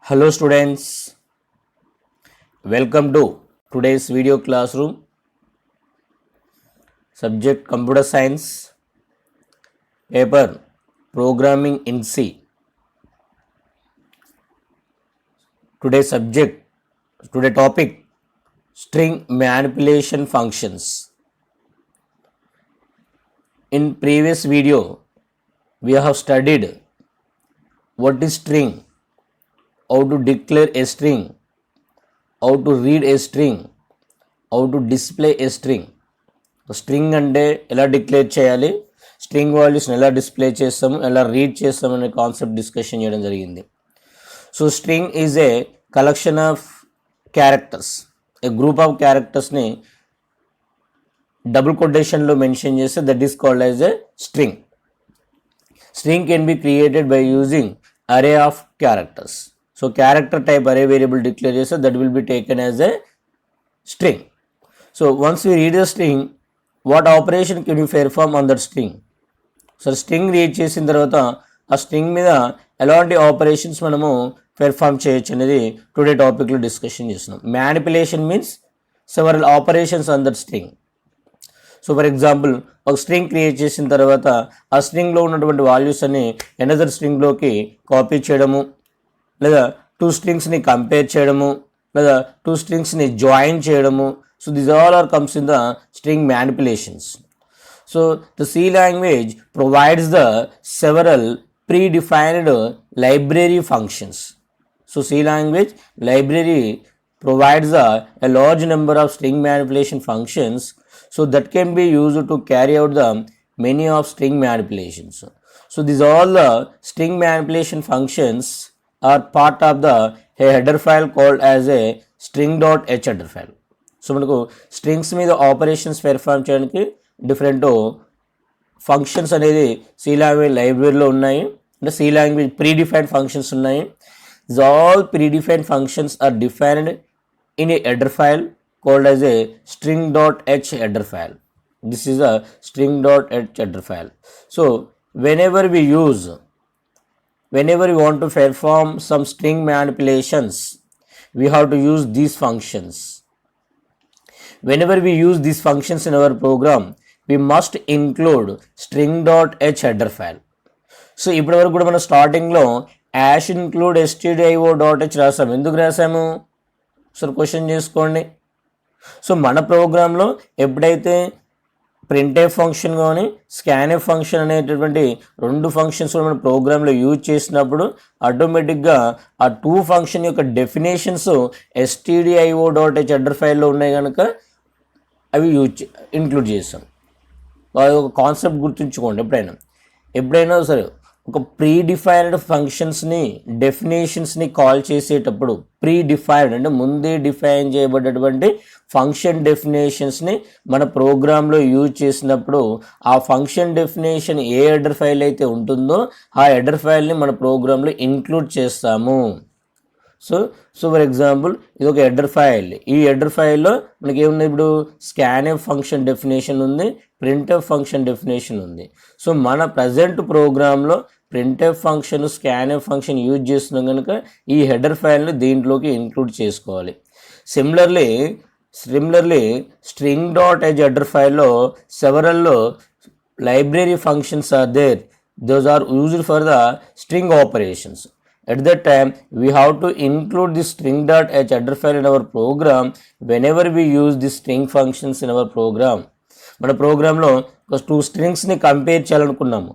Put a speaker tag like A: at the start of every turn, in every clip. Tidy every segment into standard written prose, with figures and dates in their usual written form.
A: Hello students, welcome to today's video classroom. Subject Computer Science, paper Programming in C. Today's topic string manipulation functions. In previous video, we have studied what is string, how to declare a string, how to read a string, how to display a string. String అంటే ఎలా declare చేయాలి, string వాల్యూస్ని ఎలా display చేస్తాము, ఎలా read చేస్తాము అనే concept discussion చేయడం జరిగింది. So string is a collection of characters, a group of క్యారెక్టర్స్ని డబుల్ కొటేషన్లో మెన్షన్ చేస్తే that is called as a string. String can be created by using array of characters. So character type array variable declare చేస్తే that will be taken as a string. So once we read the string, what operation can you perform on that string? So string read చేసిన తర్వాత ఆ string మీద ఎలాంటి operations మనము perform చేయొచ్చు అనేది today టాపిక్లో డిస్కషన్ చేస్తున్నాం. Manipulation means several operations on that string. So for example ఒక స్ట్రింగ్ క్రియేట్ చేసిన తర్వాత ఆ స్ట్రింగ్లో ఉన్నటువంటి వాల్యూస్ అన్ని ఎనదర్ స్ట్రింగ్లోకి కాపీ చేయడము, లేదా టూ స్ట్రింగ్స్ని కంపేర్ చేయడము, లేదా టూ స్ట్రింగ్స్ని జాయిన్ చేయడము. So these all are comes in the string manipulations. So the C language provides the several predefined library functions. So C language library provides a large number of string manipulation functions, so that can be used to carry out the many of string manipulations. So these all the string manipulation functions are part of the header file called as a string.h header file. So మనకు strings మీద operations perform చేయడానికి different functions అనేది C language లైబ్రరీలో ఉన్నాయి. అంటే C language predefined functions ఉన్నాయి. This all predefined functions are defined in a header file called as a string.h header file. This is a string.h header file. So whenever we want to perform some string manipulations, we have to use these functions. Whenever we use these functions in our program, we must include string.h header file. So ఇప్పటి వరకు కూడా మనం స్టార్టింగ్లో ash include stdio.h రాసాము. ఎందుకు రాసాము so question చేసుకోండి. So మన ప్రోగ్రాంలో ఎప్పుడైతే ప్రింట్ఎఫ్ ఫంక్షన్ కానీ స్కాన్ఎఫ్ ఫంక్షన్ అనేటటువంటి రెండు ఫంక్షన్స్ మన ప్రోగ్రాంలో యూజ్ చేసినప్పుడు ఆటోమేటిక్గా ఆ టూ ఫంక్షన్ యొక్క డెఫినేషన్స్ stdio.h హెడర్ ఫైల్లో ఉన్నాయి కనుక అవి ఇంక్లూడ్ చేస్తాం. ఒక కాన్సెప్ట్ గుర్తుంచుకోండి. ఎప్పుడైనా సరే ఒక ప్రీడిఫైన్డ్ ఫంక్షన్స్ని డెఫినేషన్స్ని కాల్ చేసేటప్పుడు ప్రీడిఫైన్డ్ అంటే ముందే డిఫైన్ చేయబడ్డటువంటి ఫంక్షన్ డెఫినేషన్స్ని మన ప్రోగ్రాంలో యూజ్ చేసినప్పుడు ఆ ఫంక్షన్ డెఫినేషన్ ఏ హెడర్ ఫైల్ అయితే ఉంటుందో ఆ హెడర్ ఫైల్ని మన ప్రోగ్రాంలో ఇంక్లూడ్ చేస్తాము. సో ఫర్ ఎగ్జాంపుల్ ఇది ఒక హెడర్ ఫైల్. ఈ హెడర్ ఫైల్లో మనకి ఏముంది, ఇప్పుడు స్కాన్ఎఫ్ ఫంక్షన్ డెఫినేషన్ ఉంది, ప్రింట్ఎఫ్ ఫంక్షన్ డెఫినేషన్ ఉంది. సో మన ప్రజెంట్ ప్రోగ్రాంలో printf function scanf function use చేస్తున్నాం కనుక ఈ హెడర్ ఫైల్ని దీంట్లోకి ఇంక్లూడ్ చేసుకోవాలి. సిమిలర్లీ string.h header ఫైల్లో several library functions are there. Those are used for the string operations. At that time, we have to include this string.h header file in our program whenever we use these string functions in our program. మన ప్రోగ్రాంలో ఒక two స్ట్రింగ్స్ని compare చేయాలనుకున్నాము,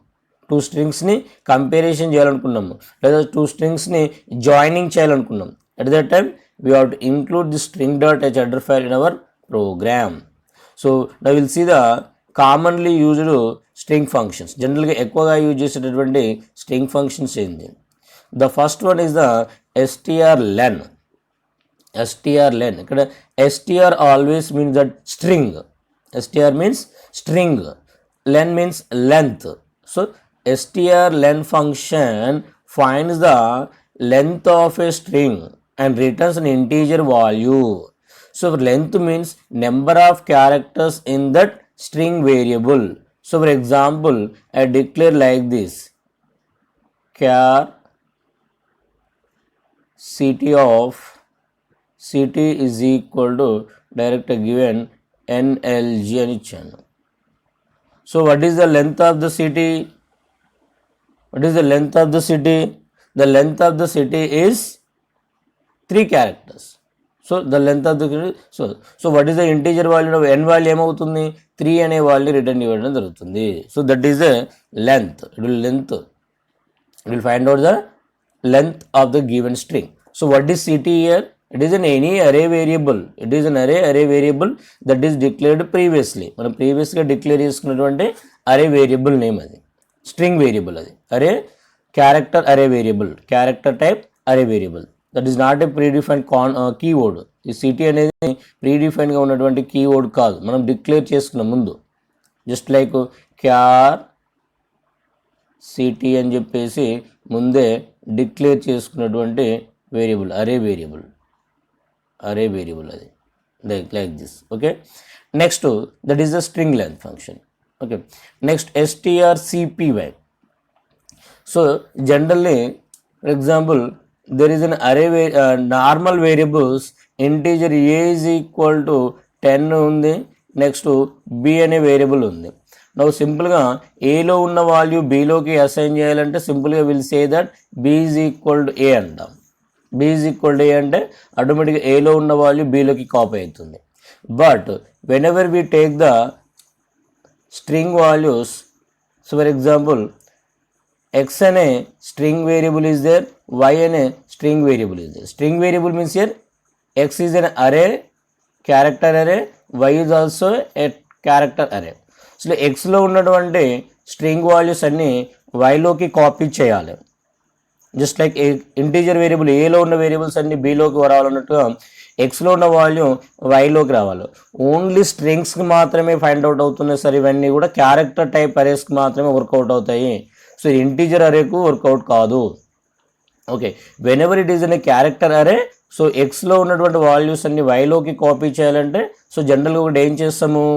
A: comparison చేయాలనుకున్నాము, లేదా two స్ట్రింగ్స్ని joining చేయాలనుకున్నాం. At that time, we have to include this string.h header file in our program. So now we'll see the commonly used string functions. జనరల్గా ఎక్కువగా యూజ్ చేసేటటువంటి స్ట్రింగ్ ఫంక్షన్స్ ఏంటి? The first one is the strlen. ఇక్కడ str always means that string. str means string, len means length. So strlen function finds the length of a string and returns an integer value. So length means number of characters in that string variable. So for example, I declare like this, char city is equal to direct given NLG అని ఇచ్చాను. So what is the length of the city? What is the length of the city? The length of the city is 3 characters. So the length of the so what is the integer value of n value ఏమవుతుంది? 3 అనే value return ఇవ్వడం జరుగుతుంది. So that is the length. It will find out the length of the given string. So what is city here? It is an any array variable. It is an array variable that is declared previously. మనం ప్రీవియస్గా declare చేసుకున్నటువంటి అరే variable name అది, string variable అది, అరే character అరే variable, character type array variable. That is not A predefined keyword. ఈ city అనేది ప్రీడిఫైన్గా ఉన్నటువంటి కీవర్డ్ కాదు, మనం డిక్లేర్ చేసుకున్న ముందు. జస్ట్ లైక్ క్యార్ సిటీ అని చెప్పేసి ముందే డిక్లేర్ చేసుకున్నటువంటి వేరియబుల్, అరే వేరియబుల్ అది, like this. Okay, next that is the string length function. Okay, next strcpy. So generally, for example, there is an array normal variables integer a is equal to 10 ఉంది, next b అనే variable ఉంది. Now సింపుల్గా ఏలో ఉన్న value బీలోకి assign చేయాలంటే సింపుల్గా will say that b is equal to a అంటాం. b is equal to a అంటే ఆటోమేటిక్గా ఏలో ఉన్న వాల్యూ బీలోకి కాపీ అవుతుంది. But whenever we take the string values, so for example x ane string variable is there, y ane string variable is there. String variable means here x is an array, character array, y is also a character array. So x లో ఉన్నటువంటి string values అన్ని y లోకి copy చేయాలి. Just like integer variable ఏలో ఉన్న variables అన్ని బీలోకి రావాలన్నట్టుగా ఎక్స్లో ఉన్న వాల్యూ వైలోకి రావాలి. ఓన్లీ స్ట్రింగ్స్కి మాత్రమే ఫైండ్ అవుట్ అవుతున్నాయి సార్, ఇవన్నీ కూడా క్యారెక్టర్ టైప్ అరేస్కి మాత్రమే వర్కౌట్ అవుతాయి. సో ఇంటీజర్ అరేకు వర్కౌట్ కాదు. Okay, when ever it is అనే క్యారెక్టర్ అరే, సో ఎక్స్లో ఉన్నటువంటి వాల్యూస్ అన్ని వైలోకి కాపీ చేయాలంటే సో జనరల్గా ఒకటి ఏం చేస్తాము,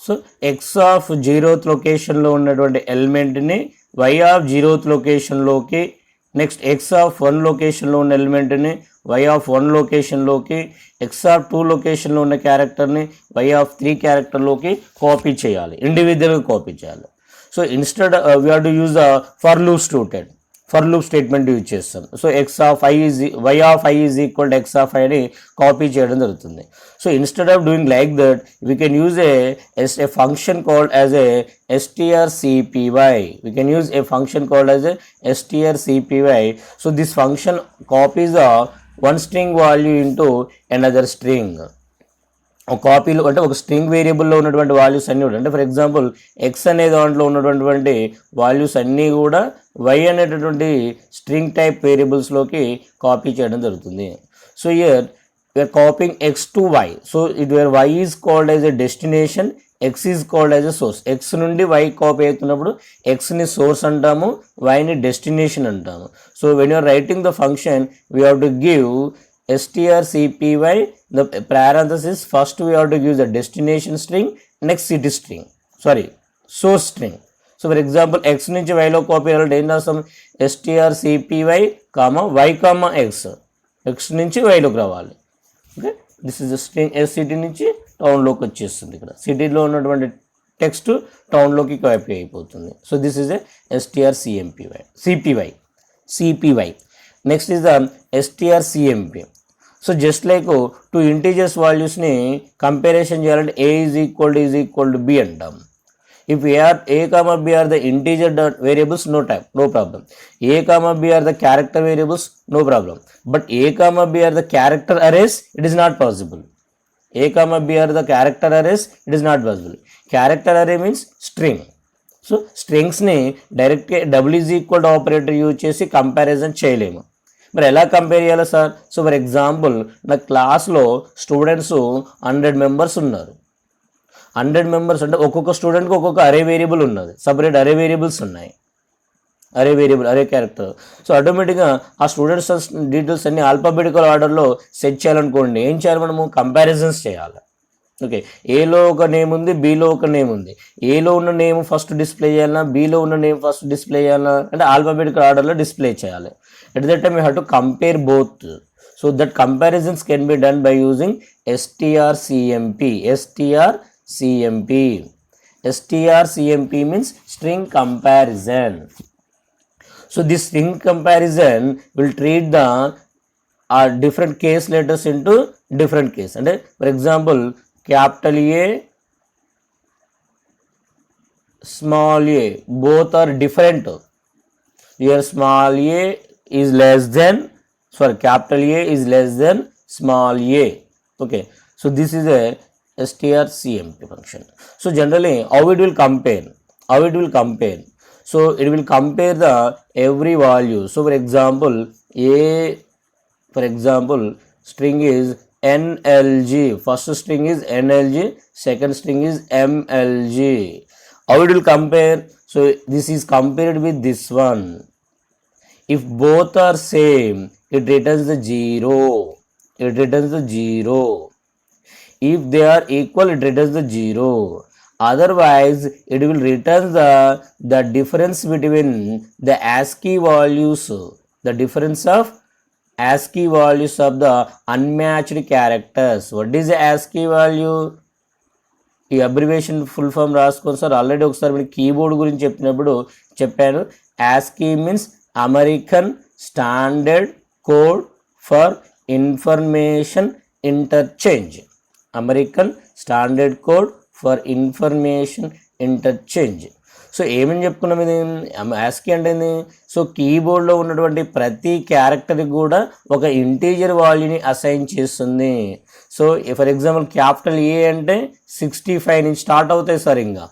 A: సో ఎక్స్ ఆఫ్ 0th లొకేషన్లో ఉన్నటువంటి ఎలిమెంట్ని y ఆఫ్ 0th లొకేషన్లోకి, నెక్స్ట్ ఎక్స్ ఆఫ్ 1 లొకేషన్లో ఉన్న ఎలిమెంట్ని y ఆఫ్ 1 లొకేషన్లోకి, ఎక్స్ ఆఫ్ 2 లొకేషన్లో ఉన్న క్యారెక్టర్ని y ఆఫ్ 3 క్యారెక్టర్లోకి కాపీ చేయాలి, ఇండివిజువల్గా కాపీ చేయాలి. So instead we have to use the for loop statement use చేస్తాం. So y of i is equal to x of i ని కాపీ చేయడం జరుగుతుంది. So instead of doing like that we can use a function called as a strcpy. We can use a function called as a strcpy. So this function copies one string value into another string. ఒక కాపీలో అంటే ఒక string వేరియబుల్లో ఉన్నటువంటి values అన్నీ కూడా, అంటే for example X అనే దాంట్లో ఉన్నటువంటి వాల్యూస్ అన్నీ కూడా వై అనేటటువంటి స్ట్రింగ్ టైప్ వేరియబుల్స్లోకి కాపీ చేయడం జరుగుతుంది. So here we're copying x to y. So it where y is called as a destination, x is called as a source. X నుండి y copy అవుతున్నప్పుడు ఎక్స్ని సోర్స్ అంటాము, వైని డెస్టినేషన్ అంటాము. So when you're writing the function we have to give strcpy, the parenthesis, first we have to give the destination string, next city string, source string. So for example x నుంచి y లో copy చేయాలంటే ఏం రాస్తాం, strcpy, y, x, x నుంచి y లోకి రావాలి. Okay, this is the string city నుంచి టౌన్లోకి వచ్చేస్తుంది. ఇక్కడ సిటీలో ఉన్నటువంటి టెక్స్ట్ టౌన్లోకి కాపీ అయిపోతుంది. So this is a strcpy. Next is the strcmp. So just like two integers వాల్యూస్ని కంపారిజన్ చేయాలంటే a is equal to b అంటాం. If a, b are the integer variables, no problem. a, b are the character variables, no problem. But a, b are the character arrays, it is not possible. a, b are the character arrays, it is not possible. Character array means string. So స్ట్రింగ్స్ని డైరెక్ట్గా double is equal to operator use చేసి comparison చేయలేము. మరి ఎలా compare చేయాలి sir? So for example నా క్లాస్లో students 100 members ఉన్నారు. 100 మెంబర్స్ అంటే ఒక్కొక్క స్టూడెంట్కి ఒక్కొక్క అరే వేరియబుల్ ఉన్నది, సపరేట్ అరే వేరియబుల్స్ ఉన్నాయి, అరే క్యారెక్టర్. సో ఆటోమేటిక్గా ఆ స్టూడెంట్స్ డీటెయిల్స్ అన్ని ఆల్ఫాబెటికల్ ఆర్డర్లో సెట్ చేయాలనుకోండి, ఏం చేయాలి, మనము కంపారిజన్స్ చేయాలి. ఓకే, ఏలో ఒక నేమ్ ఉంది, బిలో ఒక నేమ్ ఉంది. ఏలో ఉన్న నేమ్ ఫస్ట్ డిస్ప్లే చేయాలన్నా, బిలో ఉన్న నేమ్ ఫస్ట్ డిస్ప్లే చేయాలన్నా అంటే ఆల్ఫాబెటికల్ ఆర్డర్లో డిస్ప్లే చేయాలి. At that time you have to compare both. So that comparisons can be done by using strcmp. strcmp means string comparison. So this string comparison will treat the different case letters into different case. And for example, capital A, small a, both are different. Here small a is less than, sorry, capital A is less than small a. Okay, so this is a strcmp function. So generally how it will compare, so it will compare the every value. So for example, string is nlg, first string is nlg, second string is mlg. How it will compare? So this is compared with this one. If both are same, it returns the 0. If they are equal, it returns the 0. Otherwise it will return the difference between the ASCII values, the difference of ASCII values of the unmatched characters. What is the ASCII value? ఈ abbreviation full form రాసుకోండి sir. Already ఒకసారి మీరు keyboard గురించి చెప్పినప్పుడు చెప్పాను. ASCII means American standard code for information interchange. American standard code for information interchange. So ఏమని చెప్పుకున్నాం ఇది? ASCII అంటే ఏంది? సో కీబోర్డ్లో ఉన్నటువంటి ప్రతి క్యారెక్టర్కి కూడా ఒక ఇంటీజర్ వాల్యూని అసైన్ చేస్తుంది. సో ఫర్ ఎగ్జాంపుల్ క్యాపిటల్ ఏ అంటే 65 నుంచి స్టార్ట్ అవుతాయి సార్, ఇంకా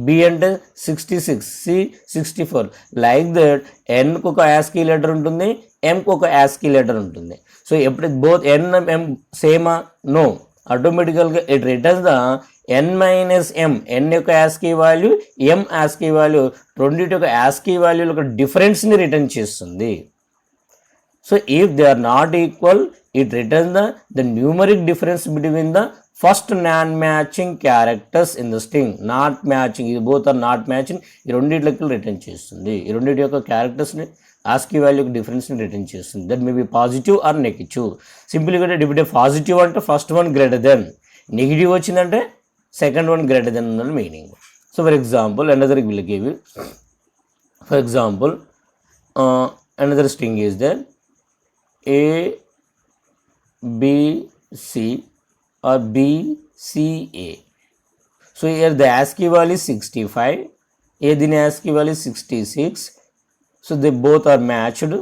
A: బి అంటే 66, సి 64, లైక్ దట్. ఎన్కు ఒక ASCII లెటర్ ఉంటుంది, ఎంకు ఒక ASCII లెటర్ ఉంటుంది. సో ఎప్పుడు బోత్ ఎన్ ఎం సేమా? నో. ఆటోమేటికల్గా it returns the N minus M, N యొక్క ASCII value, M ASCII value, రెండింటి యొక్క ASCII వాల్యూలు ఒక డిఫరెన్స్ని రిటర్న్ చేస్తుంది. So if they are not equal, it returns the numeric difference between the first non-matching characters in the string. Not matching, both are not matching. ఈ రెండిట్లకి return చేస్తుంది. ఈ రెండింటి యొక్క క్యారెక్టర్స్ని ASCII వాల్యూకి డిఫరెన్స్ని రిటర్న్ చేస్తుంది. That may be positive or negative. సింపుల్గా defeat positive అంటే first one greater than, negative వచ్చిందంటే second one greater than అన్న meaning. So for example another will give you, for example, another string is there, A, B, C or B, C, A. So here the ASCII value is 65, A the ASCII value is 66. So they both are matched.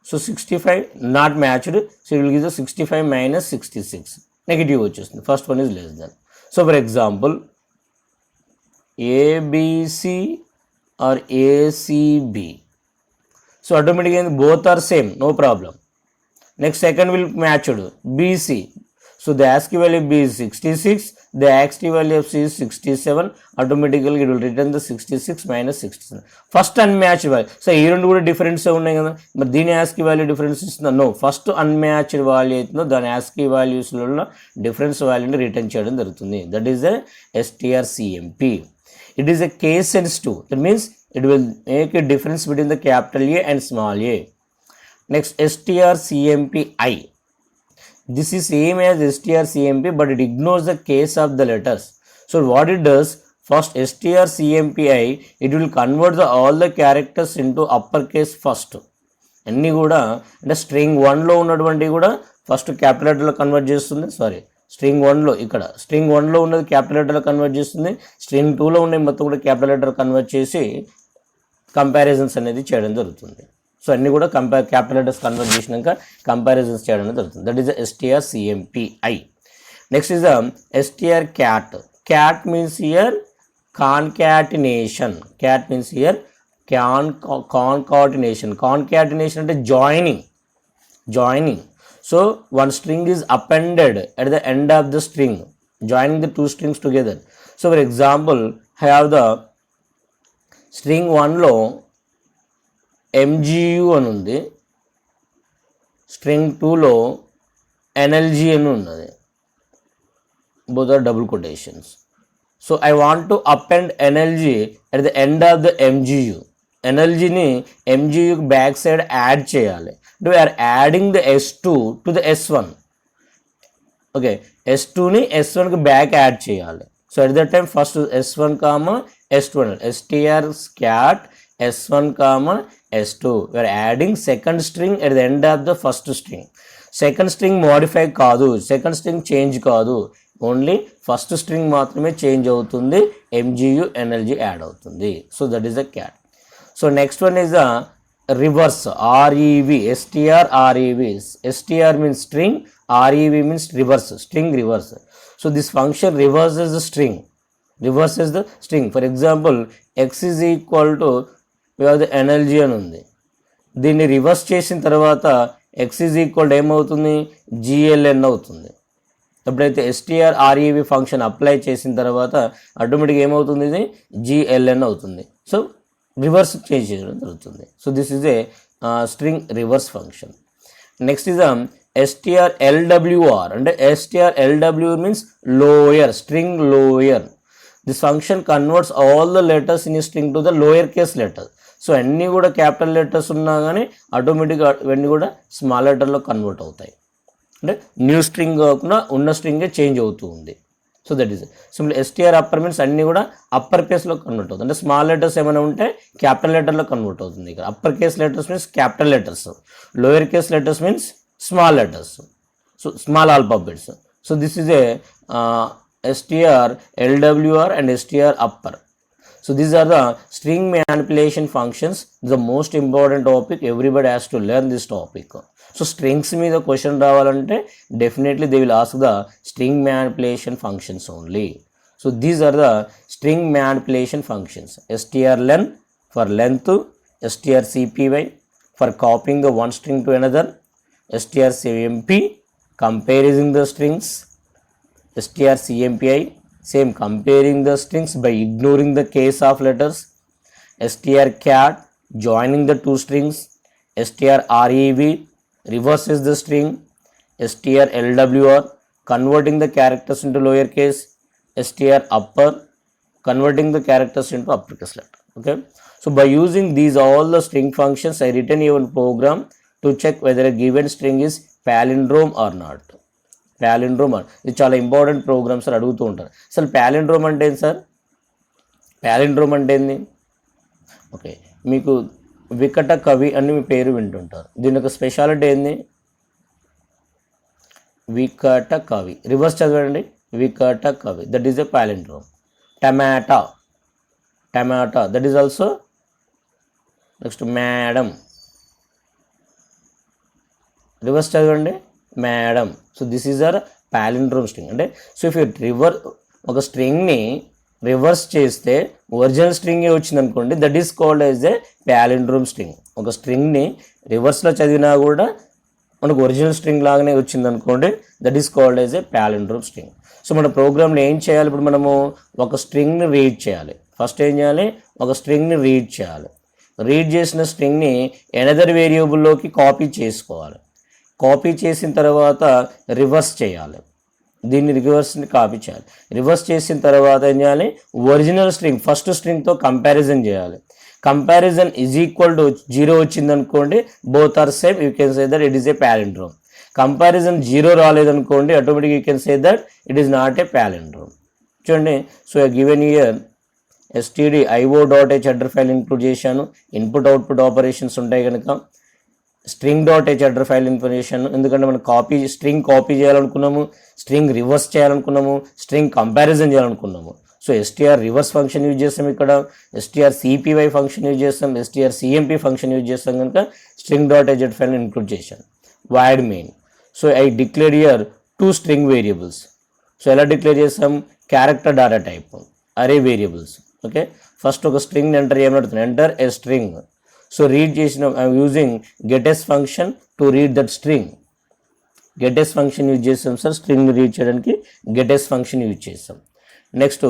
A: So 65 not matched, so it will give the 65 minus 66, negative వచ్చేస్తుంది. First one is less than. So for example, ABC or ACB. So automatically both are same, no problem. Next second will matched, BC. So the ASCII value of B is 66, the ASCII value of C is 67. Automatically it will return the 66 minus 67. First unmatched value. So ఈ రెండు కూడా difference ఉన్నాయి కదా, మరి దీని ASCII value difference ఇస్తుందా? No. First unmatched value అవుతుందో దాని ASCII వాల్యూస్లో డిఫరెన్స్ వాల్యూని రిటర్న్ చేయడం జరుగుతుంది. That is the strcmp. It is a case sensitive. That means it will make a difference between the capital A and small a. Next, strcmpi. This is same as strcmp, but it ignores the case of the letters. So what it does, first strcmpi, it will convert all the characters into uppercase first. అన్నీ కూడా అంటే string 1లో ఉన్నటువంటి కూడా first capital లెటర్లో convert చేస్తుంది. Sorry, string 1లో ఇక్కడ string 1లో ఉన్నది capital లెటర్లో కన్వర్ట్ చేస్తుంది. స్ట్రింగ్ 2లో ఉన్నది మొత్తం కూడా క్యాపిటల్ లెటర్ కన్వర్ట్ చేసి కంపారిజన్స్ అనేది చేయడం జరుగుతుంది. సో అన్నీ కూడా క్యాపిటల్ లెటర్స్ కన్వర్ట్ చేసినాక కంపారిజన్స్ చేయడం జరుగుతుంది. That is the strcmpi. Next is the strcat. Cat means here concatenation. Cat means here concatenation. Concatenation అంటే joining. So one string is appended at the end of the string, joining the two strings together. So for example, I have the string 1లో MGU అని ఉంది, string 2లో NLG అని ఉన్నది. both are double quotations. So I want to append NLG at the end of the MGU. NLG ni MGU back side add cheyali. We are adding the S2 to the S1. Okay, S2 ni S1 ki back add cheyali. So at that time first S1 comma S2 str scat S1 comma S2. We are adding second string at the end of the first string. Second string modify కాదు, second string change కాదు, only first string మాత్రమే change అవుతుంది, MGU NLG add అవుతుంది. So that is the cat. So next one is the reverse, REV, STR REV. STR means string, REV means reverse, string reverse. So this function reverses the string, reverses the string. For example X is equal to the NLG అని ఉంది, దీన్ని reverse చేసిన తర్వాత X is equal ఏమవుతుంది, GLN అవుతుంది. ఎప్పుడైతే STR REV function apply చేసిన తర్వాత ఆటోమేటిక్గా ఏమవుతుంది, ఇది జిఎల్ఎన్ అవుతుంది. సో రివర్స్ చేంజ్ చేయడం జరుగుతుంది. So this is a string reverse function. Next is STR LWR. అంటే STR LW means lower, string lower. This function converts all the letters in string to the lower case letter. So అన్నీ కూడా capital letters ఉన్నా కానీ ఆటోమేటిక్గా ఇవన్నీ కూడా small లెటర్లో convert అవుతాయి. అంటే న్యూ స్ట్రింగ్ కాకుండా ఉన్న స్ట్రింగే చేంజ్ అవుతూ ఉంది. So that is simple. STR upper means అన్నీ కూడా అప్పర్ కేస్లో కన్వర్ట్ అవుతుంది. అంటే స్మాల్ లెటర్స్ ఏమైనా ఉంటే క్యాపిటల్ లెటర్లో కన్వర్ట్ అవుతుంది. ఇక్కడ upper case letters means capital letters, lower case letters means small letters, so small alphabets. So this is a STR LWR and STR upper. So these are the string manipulation functions, the most important topic. Everybody has to learn this topic. So strings మీద question రావాలంటే definitely they will ask the string manipulation functions only. So these are the string manipulation functions. strlen for length, strcpy for copying the one string to another, strcmp comparing the strings, strcmpi same comparing the strings by ignoring the case of letters, strcat joining the two strings, strrev reverses the string, strlwr converting the characters into lower case, strupper converting the characters into uppercase letter. Okay, so by using these all the string functions I written even program to check whether a given string is palindrome or not. Palindrome ఇది చాలా important programmes sir అడుగుతూ ఉంటారు. అసలు palindrome అంటే ఏంటి sir, palindrome అంటే ఏంది? Okay, మీకు వికట కవి అని మీ పేరు వింటుంటారు, దీని యొక్క స్పెషాలిటీ ఏంది? వికట కవి, రివర్స్ చదవండి, వికట కవి, దట్ ఈస్ ఎ ప్యాలిండ్రోమ్. టమాటా, టమాటా that is also. Next madam, reverse చదవండి, madam. So this is are palindrome string. అంటే సో ఇఫ్ యూ ఒక స్ట్రింగ్ని రివర్స్ చేస్తే ఒరిజినల్ స్ట్రింగే వచ్చింది అనుకోండి, that is called as a palindrome string. ఒక స్ట్రింగ్ని రివర్స్లో చదివినా కూడా మనకు ఒరిజినల్ స్ట్రింగ్ లాగానే వచ్చింది అనుకోండి, that is called as a palindrome string. So మన ప్రోగ్రామ్లో ఏం చేయాలి, ఇప్పుడు మనము ఒక స్ట్రింగ్ని రీడ్ చేయాలి. ఫస్ట్ ఏం చేయాలి, ఒక స్ట్రింగ్ని రీడ్ చేయాలి. రీడ్ చేసిన స్ట్రింగ్ని ఎనదర్ వేరియబుల్లోకి కాపీ చేసుకోవాలి. కాపీ చేసిన తర్వాత రివర్స్ చేయాలి, దీన్ని రివర్స్ని కాపీ చేయాలి. రివర్స్ చేసిన తర్వాత ఏం చేయాలి, ఒరిజినల్ స్ట్రింగ్ ఫస్ట్ స్ట్రింగ్తో కంపారిజన్ చేయాలి. కంపారిజన్ ఈజ్ ఈక్వల్ టు 0 వచ్చింది అనుకోండి, both are same, you can say that it is a palindrome. Comparison 0 రాలేదనుకోండి, automatic you can say that it is not a palindrome. చూడండి, so given here stdio.h header file include చేశాను. Input output operations ఉంటాయి కనుక string.h header file information, ఎందుకంటే మనం string copy చేయాలనుకున్నాము, string reverse చేయాలనుకున్నాము, string comparison చేయాలనుకున్నాము. So STR reverse function use చేస్తాం, ఇక్కడ ఎస్టీఆర్ సిపివై ఫంక్షన్ యూజ్ చేస్తాం, ఎస్టీఆర్ సిఎంపి ఫంక్షన్ యూజ్ చేస్తాం కనుక string.h హెడర్ ఫైల్ ఇంక్లూడ్ చేశాను. Void main, so I declare here 2 string variables. So ఎలా declare చేస్తాం, character data type, array variables. Okay, first ఒక string enter చేయమడుతుంది, enter a string. So read చేసిన I'm using gets function to read that string. Gets function use చేస్తాం sir, string read చేయడానికి గెటెస్ function use చేస్తాం. Next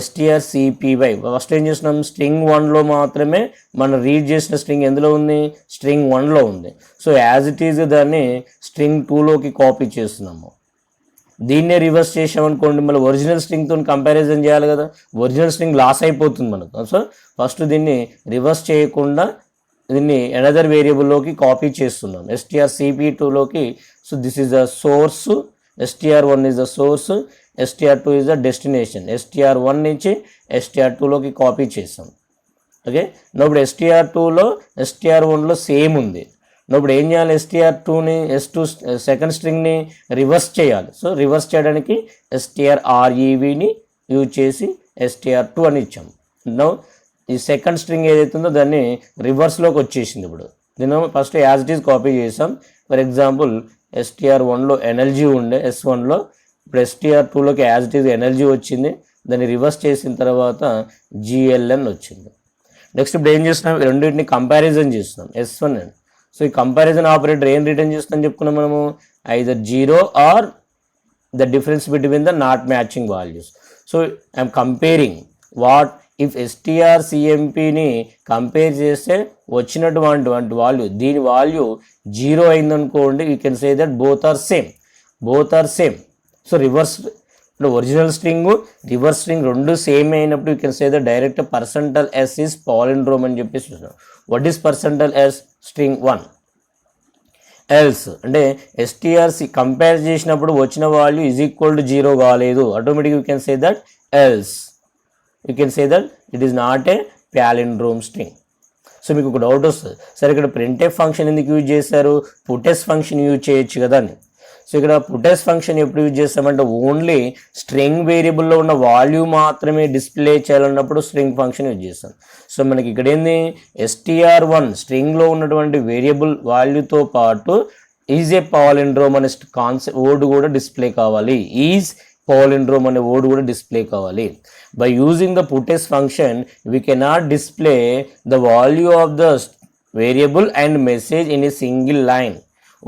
A: strcpy, first ఏం చేస్తున్నాం, string 1లో మాత్రమే మనం రీడ్ చేసిన స్ట్రింగ్ ఎందులో ఉంది, స్ట్రింగ్ 1లో ఉంది. సో యాజ్ ఇట్ ఈజ్ దాన్ని స్ట్రింగ్ 2లోకి కాపీ చేస్తున్నాము. దీన్నే రివర్స్ చేసామనుకోండి మళ్ళీ ఒరిజినల్ స్ట్రింగ్తో కంపారిజన్ చేయాలి కదా, ఒరిజినల్ స్ట్రింగ్ లాస్ అయిపోతుంది మనకు. సో ఫస్ట్ దీన్ని రివర్స్ చేయకుండా దీన్ని అనదర్ వేరియబుల్లోకి కాపీ చేస్తున్నాం strcp2లోకి. So this is the source, str1 is the source, str2 is the destination. str1 నుంచి str2లోకి కాపీ చేసాం. ఓకే, ఇప్పుడు str2లో str1లో సేమ్ ఉంది. ఇప్పుడు ఏం చేయాలి, str2ని s2 సెకండ్ స్ట్రింగ్ని రివర్స్ చేయాలి. సో రివర్స్ చేయడానికి strrevని యూజ్ చేసి str2 అని ఇచ్చాం. నో ఈ సెకండ్ స్ట్రింగ్ ఏదైతుందో దాన్ని రివర్స్లోకి వచ్చేసింది. ఇప్పుడు దీన్ని first as it is copy చేసాం. ఫర్ ఎగ్జాంపుల్ str1లో ఎనర్జీ ఉండే s1లో, ఇప్పుడు str2లోకి యాజ్ ఇట్ ఈజ్ ఎనర్జీ వచ్చింది. దాన్ని రివర్స్ చేసిన తర్వాత gln వచ్చింది. నెక్స్ట్ ఇప్పుడు ఏం చేస్తున్నాం, రెండింటిని కంపారిజన్ చేస్తున్నాం s1 అండ్. సో ఈ కంపారిజన్ ఆపరేటర్ ఏం రిటర్న్ చేస్తుందని చెప్పుకున్నాం మనము, either 0 or the difference between the not matching values. So I'm comparing what if strcmpని కంపేర్ చేస్తే వచ్చినటువంటి వాల్యూ, దీని వాల్యూ 0 అయిందనుకోండి, you can say that both are same. So reverse original string reverse string రెండు same అయినప్పుడు you can say the direct %s is palindrome అని చెప్పేసి చూసాం. What is %s? String 1. Else అంటే strc కంపేర్ చేసినప్పుడు వచ్చిన వాల్యూ ఈజ్ ఈక్వల్ టు 0 కాలేదు, automatic you can say that else, you can say that it is not a palindrome string. So మీకు ఒక doubt వస్తుంది, సరే ఇక్కడ printf ఫంక్షన్ ఎందుకు యూజ్ చేశారు, పుటెస్ ఫంక్షన్ యూజ్ చేయొచ్చు కదా అని. సో ఇక్కడ పుటెస్ ఫంక్షన్ ఎప్పుడు యూజ్ చేస్తామంటే ఓన్లీ స్ట్రింగ్ వేరియబుల్లో ఉన్న వాల్యూ మాత్రమే డిస్ప్లే చేయాలన్నప్పుడు స్ట్రింగ్ ఫంక్షన్ యూజ్ చేస్తాం. సో మనకి ఇక్కడ ఏంది, str1 స్ట్రింగ్లో ఉన్నటువంటి వేరియబుల్ వాల్యూతో పాటు ఈజ్ ఏ పాలిండ్రోమ్ అనే కాన్సెప్ట్ వర్డ్ కూడా డిస్ప్లే కావాలి, ఈజ్ పాలిండ్రోమ్ అనే వర్డ్ కూడా డిస్ప్లే కావాలి. By using the puts function we cannot display the value of the variable and message in a single line.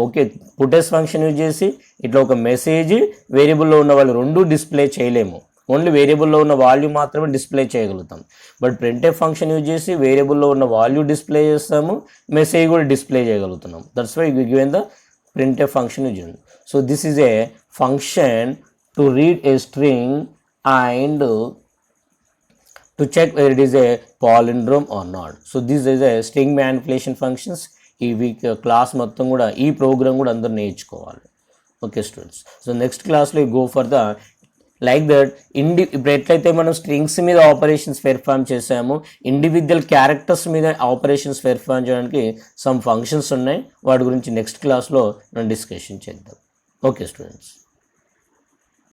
A: Okay, puts function use చేసి ఇట్లా ఒక message వేరియబుల్లో ఉన్న వాళ్ళు రెండు డిస్ప్లే చేయలేము, ఓన్లీ వేరియబుల్లో ఉన్న వాల్యూ మాత్రమే డిస్ప్లే చేయగలుగుతాం. బట్ printf ఫంక్షన్ యూజ్ చేసి వేరియబుల్లో ఉన్న వాల్యూ డిస్ప్లే చేస్తాము, మెసేజ్ కూడా డిస్ప్లే చేయగలుగుతున్నాం. That's why given the printf function use. So this is a function to read a string and to check whether it is a palindrome or not. So this is a string manipulation functions. ఈ week class మొత్తం కూడా ఈ program కూడా అందరూ నేర్చుకోవాలి. Okay students, so next క్లాస్లో go for the like that ఇప్పుడు ఎట్లయితే మనం స్ట్రింగ్స్ మీద ఆపరేషన్స్ పెర్ఫామ్ చేసాము, ఇండివిజువల్ క్యారెక్టర్స్ మీద ఆపరేషన్స్ పెర్ఫామ్ చేయడానికి సమ్ ఫంక్షన్స్ ఉన్నాయి, వాటి గురించి నెక్స్ట్ క్లాస్లో మనం డిస్కషన్ చేద్దాం. Okay students.